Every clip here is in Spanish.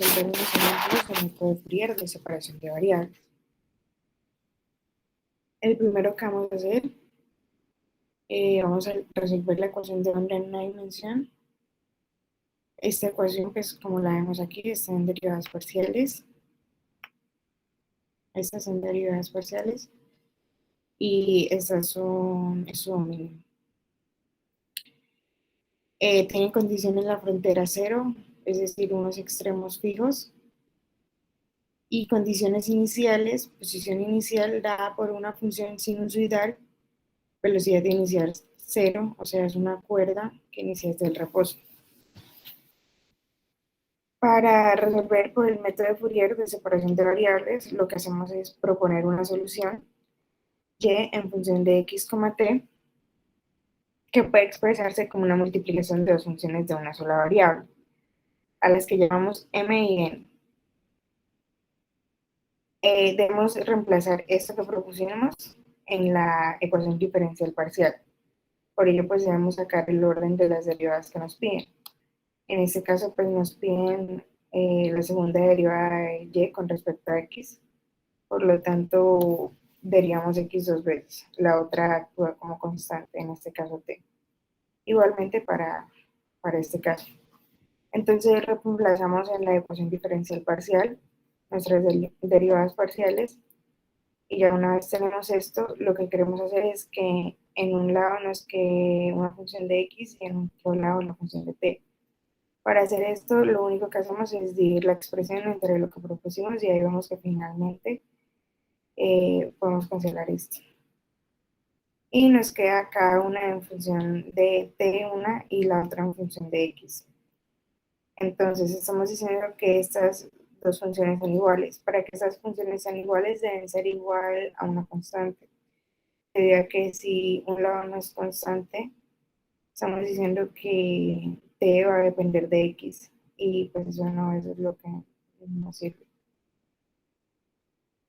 resolver unos ejemplos de método de Fourier de separación de variables. El primero que vamos a hacer, vamos a resolver la ecuación de onda en una dimensión. Esta ecuación, pues como la vemos aquí, está en derivadas parciales. Estas son derivadas parciales y estas son su dominio. Tiene condición en la frontera cero, es decir, unos extremos fijos, y condiciones iniciales, posición inicial dada por una función sinusoidal, velocidad inicial cero, o sea, es una cuerda que inicia desde el reposo. Para resolver por el método de Fourier de separación de variables, lo que hacemos es proponer una solución y en función de x, t, que puede expresarse como una multiplicación de dos funciones de una sola variable, a las que llamamos m y n. Debemos reemplazar esto que propusimos en la ecuación diferencial parcial. Por ello, pues debemos sacar el orden de las derivadas que nos piden. En este caso, pues nos piden la segunda derivada de y con respecto a x. Por lo tanto, derivamos x dos veces. La otra actúa como constante, en este caso t. Igualmente para este caso. Entonces, reemplazamos en la ecuación diferencial parcial nuestras derivadas parciales. Y ya una vez tenemos esto, lo que queremos hacer es que en un lado nos quede una función de x y en otro lado la función de t. Para hacer esto, lo único que hacemos es dividir la expresión entre lo que propusimos y ahí vemos que finalmente podemos cancelar esto. Y nos queda cada una en función de t una y la otra en función de x. Entonces estamos diciendo que estas dos funciones son iguales. Para que estas funciones sean iguales deben ser igual a una constante. Debido a que si un lado no es constante, estamos diciendo que t va a depender de x y pues eso no es lo que nos sirve.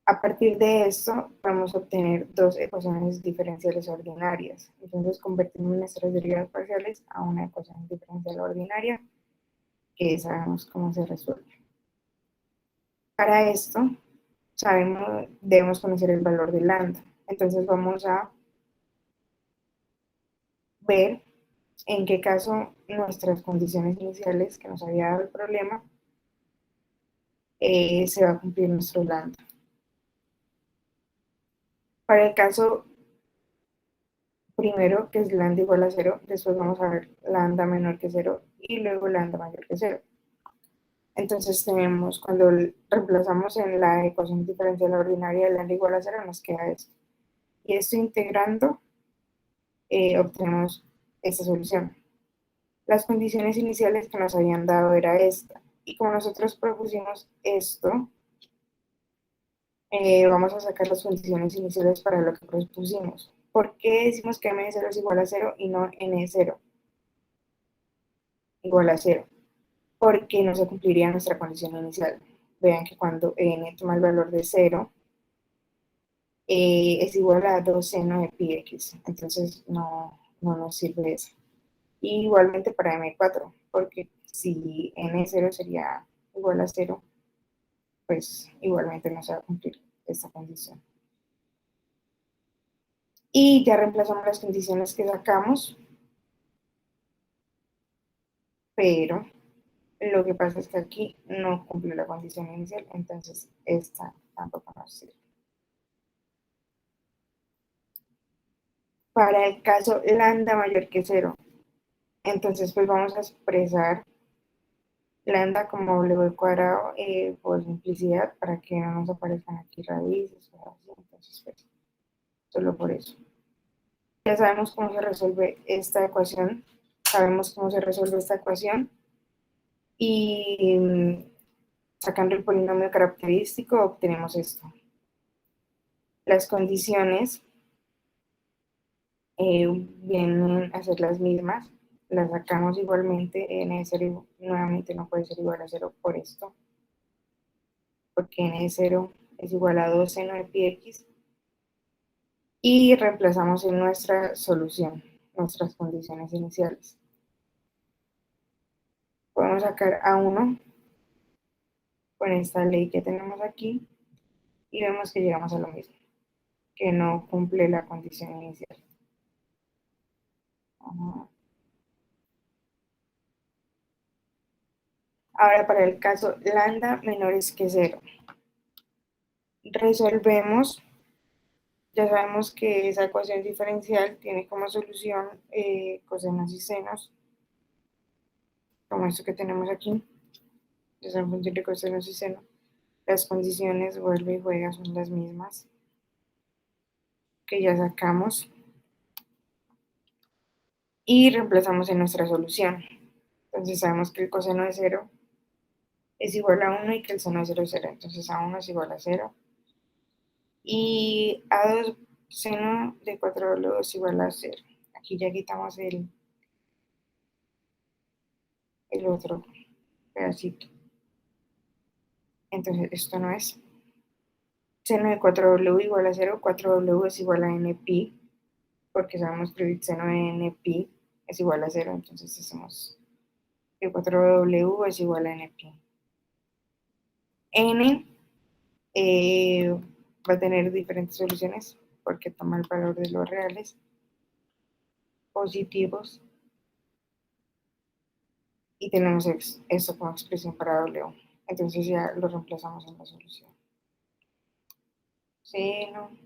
A partir de esto vamos a obtener dos ecuaciones diferenciales ordinarias. Entonces convertimos nuestras derivadas parciales a una ecuación diferencial ordinaria que sabemos cómo se resuelve. Para esto debemos conocer el valor de lambda. Entonces vamos a ver en qué caso nuestras condiciones iniciales que nos había dado el problema se va a cumplir nuestro lambda. Para el caso primero, que es lambda igual a 0, después vamos a ver lambda menor que 0 y luego lambda mayor que 0. Entonces tenemos, cuando reemplazamos en la ecuación diferencial ordinaria de lambda igual a 0, nos queda esto. Y esto integrando, obtenemos esta solución. Las condiciones iniciales que nos habían dado era esta. Y como nosotros propusimos esto, vamos a sacar las condiciones iniciales para lo que propusimos. ¿Por qué decimos que m de 0 es igual a 0 y no n de 0 igual a 0? Porque no se cumpliría nuestra condición inicial. Vean que cuando n toma el valor de 0, es igual a 2 seno de pi x. Entonces no nos sirve eso. Y igualmente para m4, porque si n de 0 sería igual a 0, pues igualmente no se va a cumplir esta condición. Y ya reemplazamos las condiciones que sacamos, pero lo que pasa es que aquí no cumple la condición inicial, entonces esta tampoco nos sirve. Para el caso lambda mayor que 0, entonces pues vamos a expresar lambda como w al cuadrado por simplicidad para que no nos aparezcan aquí raíces o así, entonces pues solo por eso. Ya sabemos cómo se resuelve esta ecuación, y sacando el polinomio característico obtenemos esto. Las condiciones vienen a ser las mismas, las sacamos igualmente, n de 0 nuevamente no puede ser igual a 0 por esto, porque n de 0 es igual a 2 seno de pi x, y reemplazamos en nuestra solución nuestras condiciones iniciales. Podemos sacar a 1 con esta ley que tenemos aquí y vemos que llegamos a lo mismo, que no cumple la condición inicial. Ajá. Ahora para el caso lambda menores que 0, resolvemos, ya sabemos que esa ecuación diferencial tiene como solución cosenos y senos, como esto que tenemos aquí, es en función de cosenos y senos. Las condiciones vuelve y juega son las mismas que ya sacamos y reemplazamos en nuestra solución. Entonces sabemos que el coseno de 0 es igual a 1 y que el seno de 0 es 0. Entonces A1 es igual a 0 y A2 seno de 4W es igual a 0. Aquí ya quitamos el otro pedacito. Entonces esto no es. Seno de 4W igual a 0, 4W es igual a NP, porque sabemos que el seno de NP es igual a 0, entonces hacemos que 4W es igual a NP. N va a tener diferentes soluciones porque toma el valor de los reales positivos y tenemos esto como expresión para W. Entonces ya lo reemplazamos en la solución. Seno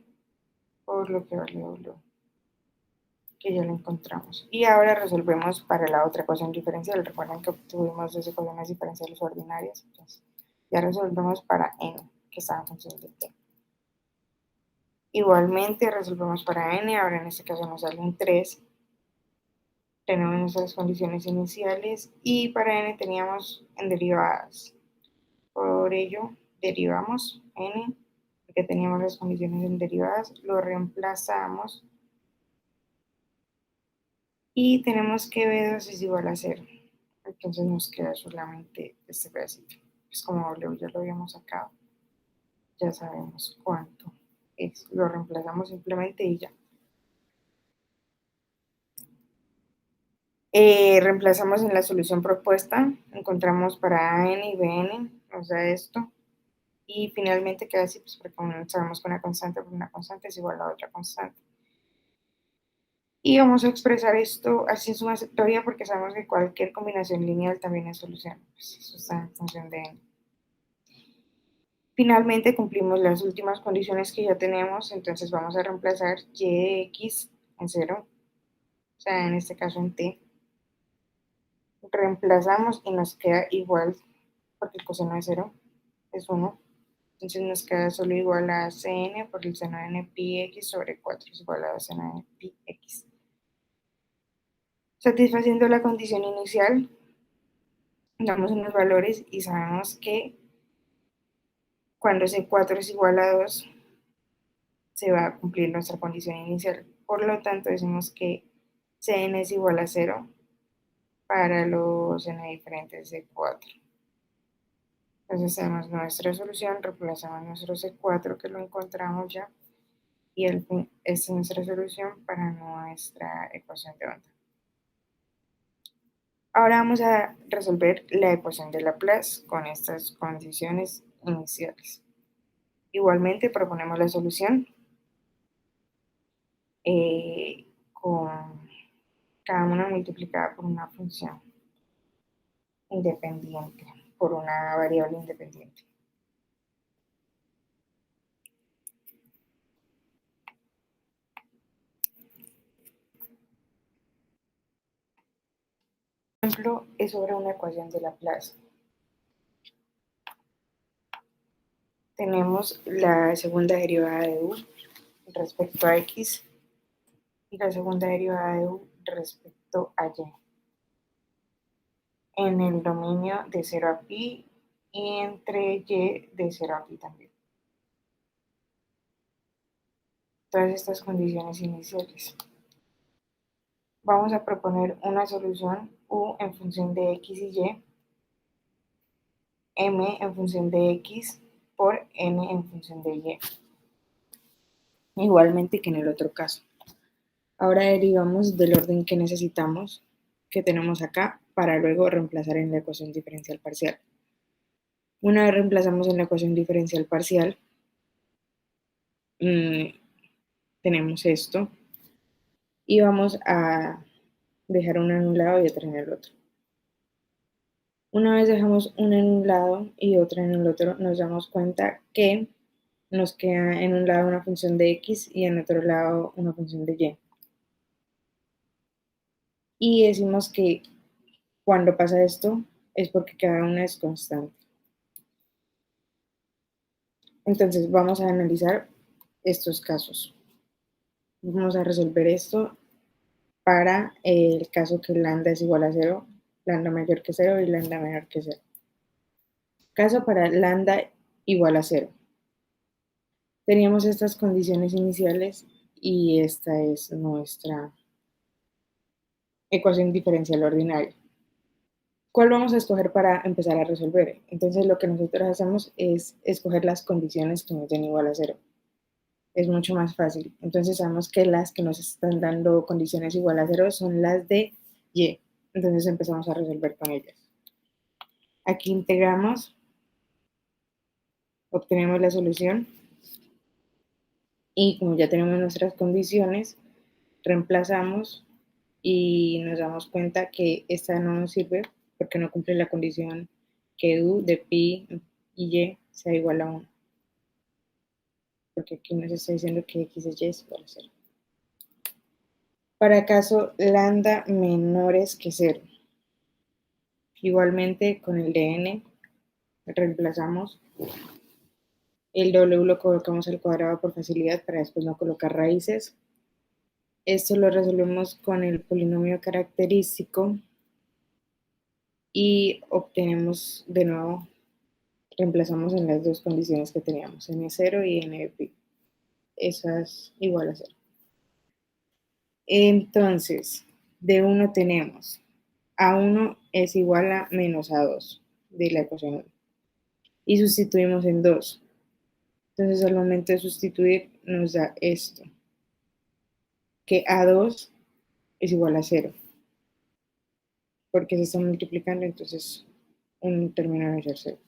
por lo que vale W, que ya lo encontramos. Y ahora resolvemos para la otra ecuación diferencial. Recuerden que obtuvimos dos ecuaciones diferenciales ordinarias. Entonces ya resolvemos para n, que está en función de t. Igualmente resolvemos para n, ahora en este caso nos sale un 3. Tenemos nuestras condiciones iniciales y para n teníamos en derivadas. Por ello, derivamos n, porque teníamos las condiciones en derivadas, lo reemplazamos y tenemos que B2 es igual a 0. Entonces nos queda solamente este pedacito. Pues como W ya lo habíamos sacado, ya sabemos cuánto es. Lo reemplazamos simplemente y ya. Reemplazamos en la solución propuesta, encontramos para AN y BN, nos da esto, y finalmente queda así, pues porque como sabemos que una constante es igual a otra constante. Y vamos a expresar esto así en suma sectoria porque sabemos que cualquier combinación lineal también es solución, pues eso está en función de n. Finalmente cumplimos las últimas condiciones que ya tenemos, entonces vamos a reemplazar y de x en 0, o sea, en este caso en t. Reemplazamos y nos queda igual, porque el coseno de 0 es 1. Entonces nos queda solo igual a cn por el seno de n pi x sobre 4 es igual a seno de n pi x. Satisfaciendo la condición inicial, damos unos valores y sabemos que cuando C4 es igual a 2, se va a cumplir nuestra condición inicial. Por lo tanto, decimos que Cn es igual a 0 para los n diferentes de 4. Entonces tenemos nuestra solución, reemplazamos nuestro C4 que lo encontramos ya y esta es nuestra solución para nuestra ecuación de onda. Ahora vamos a resolver la ecuación de Laplace con estas condiciones iniciales. Igualmente proponemos la solución con cada una multiplicada por una función independiente, por una variable independiente. Por ejemplo, es sobre una ecuación de Laplace. Tenemos la segunda derivada de u respecto a x y la segunda derivada de u respecto a y. En el dominio de 0 a pi y entre y de 0 a pi también. Todas estas condiciones iniciales. Vamos a proponer una solución u en función de x y y, m en función de x por n en función de y. Igualmente que en el otro caso. Ahora derivamos del orden que necesitamos, que tenemos acá, para luego reemplazar en la ecuación diferencial parcial. Una vez reemplazamos en la ecuación diferencial parcial, tenemos esto y vamos a dejar una en un lado y otra en el otro. Una vez dejamos una en un lado y otra en el otro, nos damos cuenta que nos queda en un lado una función de x y en otro lado una función de y. Y decimos que cuando pasa esto es porque cada una es constante. Entonces vamos a analizar estos casos. Vamos a resolver esto para el caso que lambda es igual a 0, lambda mayor que 0 y lambda menor que 0. Caso para lambda igual a 0. Teníamos estas condiciones iniciales y esta es nuestra ecuación diferencial ordinaria. ¿Cuál vamos a escoger para empezar a resolver? Entonces lo que nosotros hacemos es escoger las condiciones que nos den igual a 0. Es mucho más fácil. Entonces sabemos que las que nos están dando condiciones igual a 0 son las de y. Entonces empezamos a resolver con ellas. Aquí integramos, obtenemos la solución y como ya tenemos nuestras condiciones, reemplazamos y nos damos cuenta que esta no nos sirve porque no cumple la condición que u de pi y y sea igual a 1. Porque aquí nos está diciendo que x de y es igual a 0. Para caso lambda menores que 0. Igualmente con el de n reemplazamos. El w lo colocamos al cuadrado por facilidad para después no colocar raíces. Esto lo resolvemos con el polinomio característico y obtenemos de nuevo, reemplazamos en las dos condiciones que teníamos, n0 y n de pi. Eso es igual a 0. Entonces, de 1 tenemos a1 es igual a menos a2 de la ecuación 1. Y sustituimos en 2. Entonces, al momento de sustituir, nos da esto, que a2 es igual a 0, porque se está multiplicando, entonces un término de ser 0.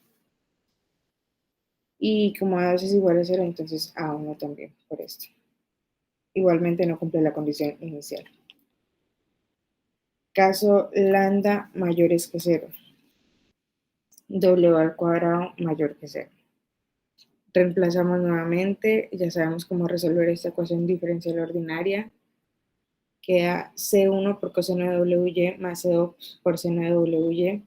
Y como a2 es igual a 0, entonces a1 también, por esto. Igualmente no cumple la condición inicial. Caso lambda mayores que 0. W al cuadrado mayor que 0. Reemplazamos nuevamente, ya sabemos cómo resolver esta ecuación diferencial ordinaria. Queda C1 por coseno de WY más C2 por seno de WY.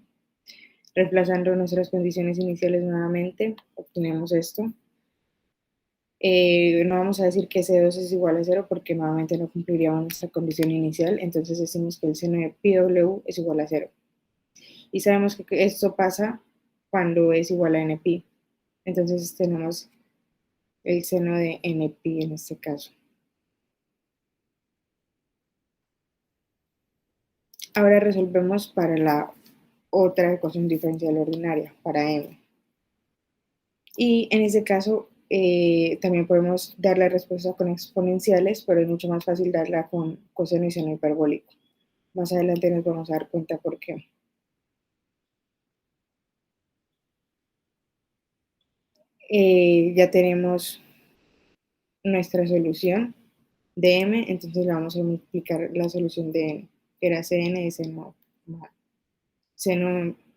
Reemplazando nuestras condiciones iniciales nuevamente, obtenemos esto. No vamos a decir que C2 es igual a 0 porque nuevamente no cumpliríamos nuestra condición inicial, entonces decimos que el seno de PW es igual a 0. Y sabemos que esto pasa cuando es igual a NP. Entonces tenemos el seno de NP en este caso. Ahora resolvemos para la otra ecuación diferencial ordinaria, para m. Y en ese caso también podemos dar la respuesta con exponenciales, pero es mucho más fácil darla con coseno y seno hiperbólico. Más adelante nos vamos a dar cuenta por qué. Ya tenemos nuestra solución de m, entonces le vamos a multiplicar la solución de n, que era cn de seno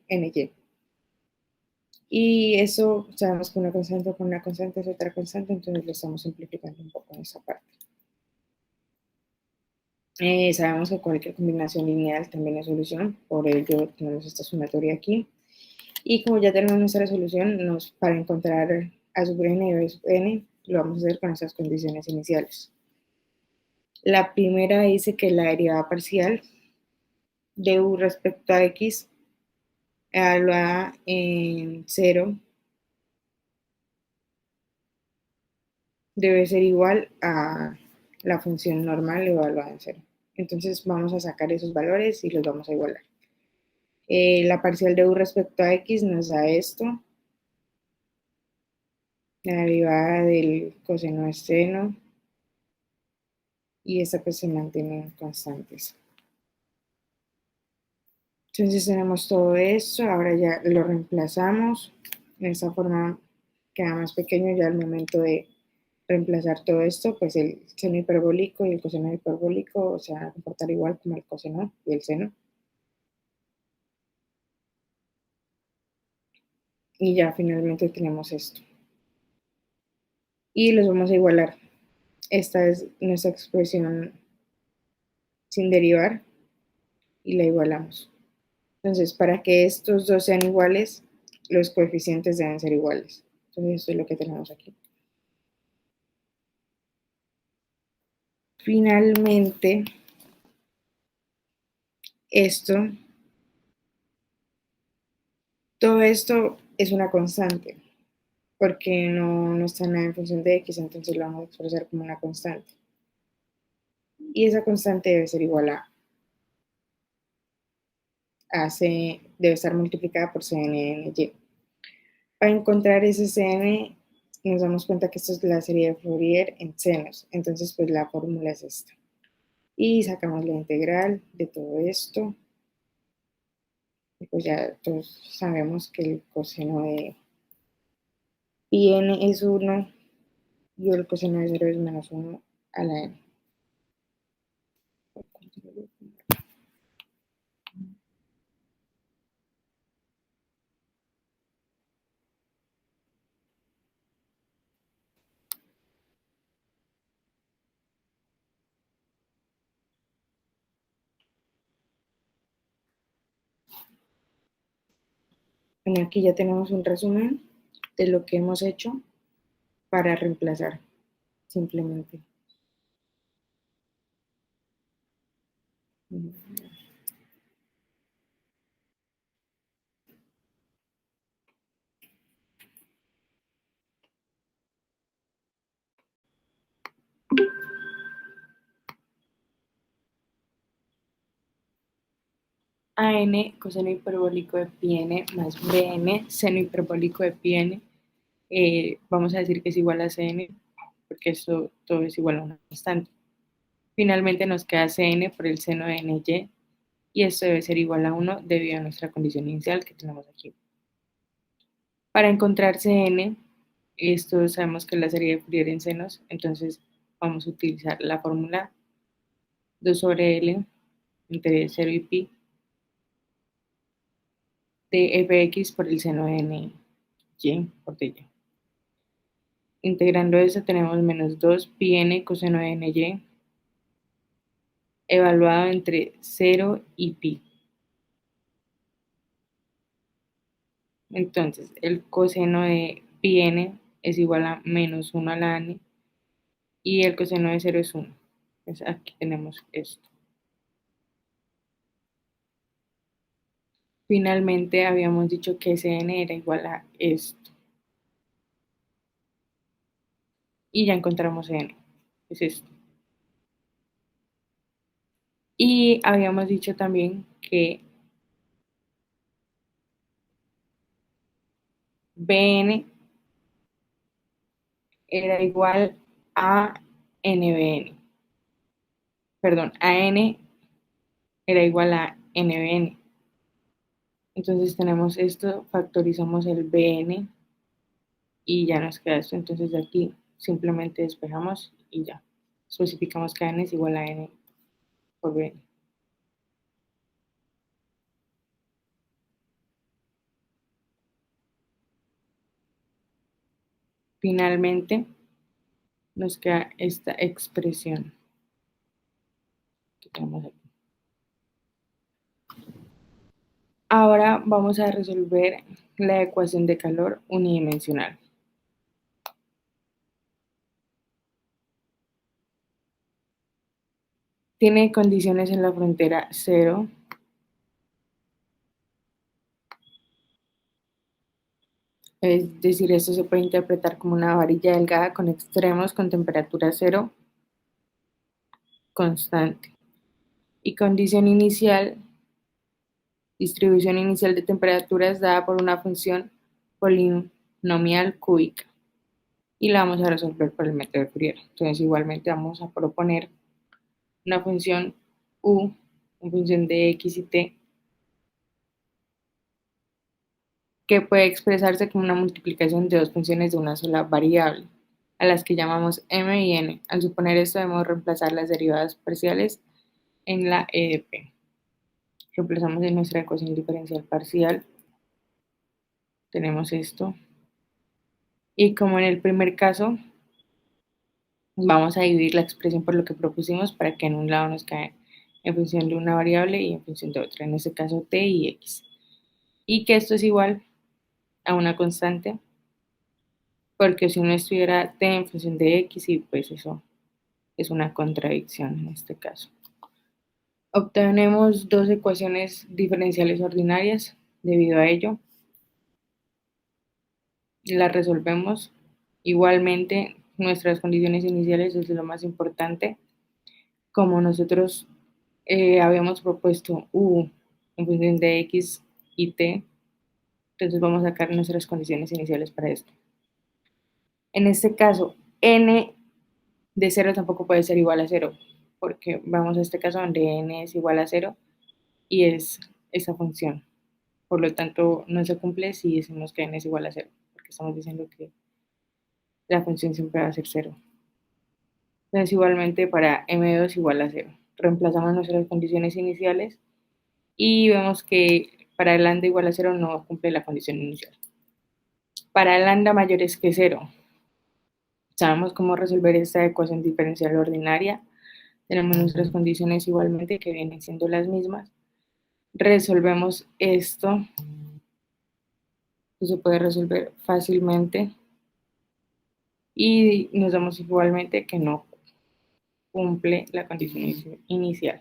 ny. Y eso sabemos que una constante con una constante es otra constante, entonces lo estamos simplificando un poco en esa parte. Sabemos que cualquier combinación lineal también es solución, por ello tenemos esta sumatoria aquí. Y como ya tenemos nuestra solución, para encontrar a sub n y b sub n, lo vamos a hacer con estas condiciones iniciales. La primera dice que la derivada parcial de u respecto a x evaluada en 0 debe ser igual a la función normal evaluada en 0. Entonces vamos a sacar esos valores y los vamos a igualar. La parcial de u respecto a x nos da esto. La derivada del coseno de seno. Y esta pues se mantienen constantes. Entonces tenemos todo esto. Ahora ya lo reemplazamos. De esta forma queda más pequeño ya al momento de reemplazar todo esto, pues el seno hiperbólico y el coseno hiperbólico se van a comportar igual como el coseno y el seno. Y ya finalmente tenemos esto. Y los vamos a igualar. Esta es nuestra expresión sin derivar y la igualamos. Entonces, para que estos dos sean iguales, los coeficientes deben ser iguales. Entonces, esto es lo que tenemos aquí. Finalmente, esto, todo esto es una constante, porque no está nada en función de x, entonces lo vamos a expresar como una constante. Y esa constante debe ser igual a C, debe estar multiplicada por Cn y. Para encontrar ese Cn, nos damos cuenta que esto es la serie de Fourier en senos, entonces pues la fórmula es esta. Y sacamos la integral de todo esto, y pues ya todos sabemos que el coseno de pi n es 1 y el coseno de 0 es menos 1 a la n. Bueno, aquí ya tenemos un resumen de lo que hemos hecho para reemplazar simplemente. AN coseno hiperbólico de pi n más BN seno hiperbólico de pi n. Vamos a decir que es igual a Cn, porque esto todo es igual a una constante. Finalmente nos queda Cn por el seno de ny, y esto debe ser igual a 1 debido a nuestra condición inicial que tenemos aquí. Para encontrar Cn, esto sabemos que es la serie de Fourier en senos, entonces vamos a utilizar la fórmula 2 sobre L entre 0 y pi de fx por el seno de ny por dy. Integrando esto tenemos menos 2 pi n coseno de ny evaluado entre 0 y pi. Entonces, el coseno de pi n es igual a menos 1 a la n y el coseno de 0 es 1. Entonces, aquí tenemos esto. Finalmente, habíamos dicho que Cn era igual a esto. Y ya encontramos Cn. Es esto. Y habíamos dicho también que Bn era igual a NBN. Perdón, AN era igual a NBN. Entonces tenemos esto, factorizamos el Bn y ya nos queda esto. Entonces de aquí simplemente despejamos y ya. Especificamos que n es igual a n por Bn. Finalmente nos queda esta expresión que tenemos aquí. Ahora vamos a resolver la ecuación de calor unidimensional. Tiene condiciones en la frontera 0, es decir, esto se puede interpretar como una varilla delgada con extremos con temperatura 0 constante. Y condición inicial, distribución inicial de temperaturas dada por una función polinomial cúbica. Y la vamos a resolver por el método de Fourier. Entonces, igualmente vamos a proponer una función u, una función de x y t, que puede expresarse como una multiplicación de dos funciones de una sola variable, a las que llamamos m y n. Al suponer esto, debemos reemplazar las derivadas parciales en la e de p. Reemplazamos en nuestra ecuación diferencial parcial, tenemos esto, y como en el primer caso, vamos a dividir la expresión por lo que propusimos para que en un lado nos quede en función de una variable y en función de otra, en este caso t y x, y que esto es igual a una constante, porque si uno estuviera t en función de x, y pues eso es una contradicción en este caso. Obtenemos dos ecuaciones diferenciales ordinarias. Debido a ello, las resolvemos. Igualmente, nuestras condiciones iniciales es lo más importante. Como nosotros habíamos propuesto u en función de x y t, entonces vamos a sacar nuestras condiciones iniciales para esto. En este caso, n de 0 tampoco puede ser igual a 0, porque vamos a este caso donde n es igual a 0 y es esa función. Por lo tanto, no se cumple si decimos que n es igual a 0, porque estamos diciendo que la función siempre va a ser 0. Entonces, igualmente para m2 igual a 0. Reemplazamos nuestras condiciones iniciales y vemos que para lambda igual a 0 no cumple la condición inicial. Para lambda mayores que 0, sabemos cómo resolver esta ecuación diferencial ordinaria. Tenemos nuestras condiciones igualmente que vienen siendo las mismas. Resolvemos esto, que se puede resolver fácilmente, y nos damos igualmente que no cumple la condición inicial.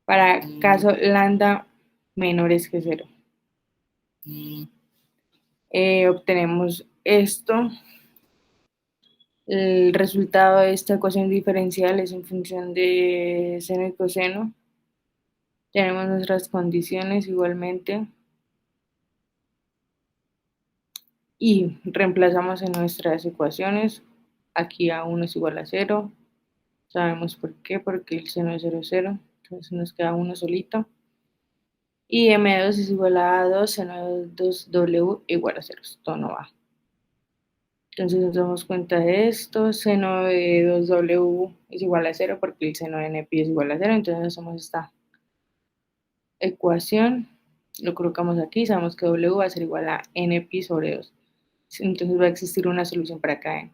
Para caso lambda menores que 0, obtenemos esto. El resultado de esta ecuación diferencial es en función de seno y coseno. Tenemos nuestras condiciones igualmente y reemplazamos en nuestras ecuaciones. Aquí A1 es igual a 0. Sabemos por qué, porque el seno es 0, 0. Entonces nos queda 1 solito. Y M2 es igual a A2, seno de 2W igual a 0. Esto no va. Entonces nos damos cuenta de esto. Seno de 2W es igual a 0 porque el seno de NPi es igual a 0. Entonces hacemos esta ecuación. Lo colocamos aquí. Sabemos que W va a ser igual a NPi sobre 2. Entonces va a existir una solución para cada n.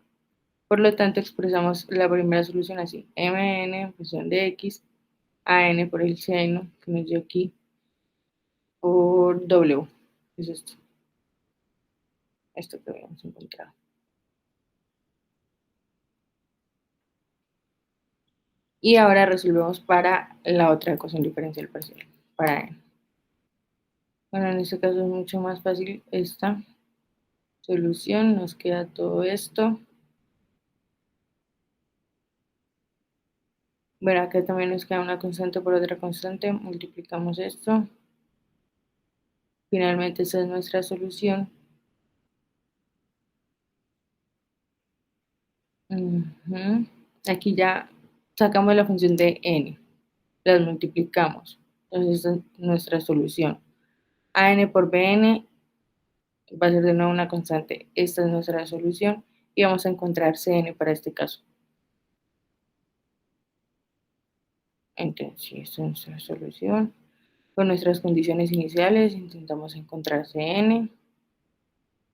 Por lo tanto, expresamos la primera solución así. Mn en función de x, an por el seno que nos dio aquí, por W. Es esto que habíamos encontrado. Y ahora resolvemos para la otra ecuación diferencial parcial, para n. Bueno, en este caso es mucho más fácil esta solución. Nos queda todo esto. Bueno, acá también nos queda una constante por otra constante. Multiplicamos esto. Finalmente esta es nuestra solución. Aquí ya sacamos la función de n, las multiplicamos. Entonces esta es nuestra solución. An por Bn va a ser de nuevo una constante. Esta es nuestra solución y vamos a encontrar Cn para este caso. Entonces, esta es nuestra solución. Con nuestras condiciones iniciales intentamos encontrar Cn.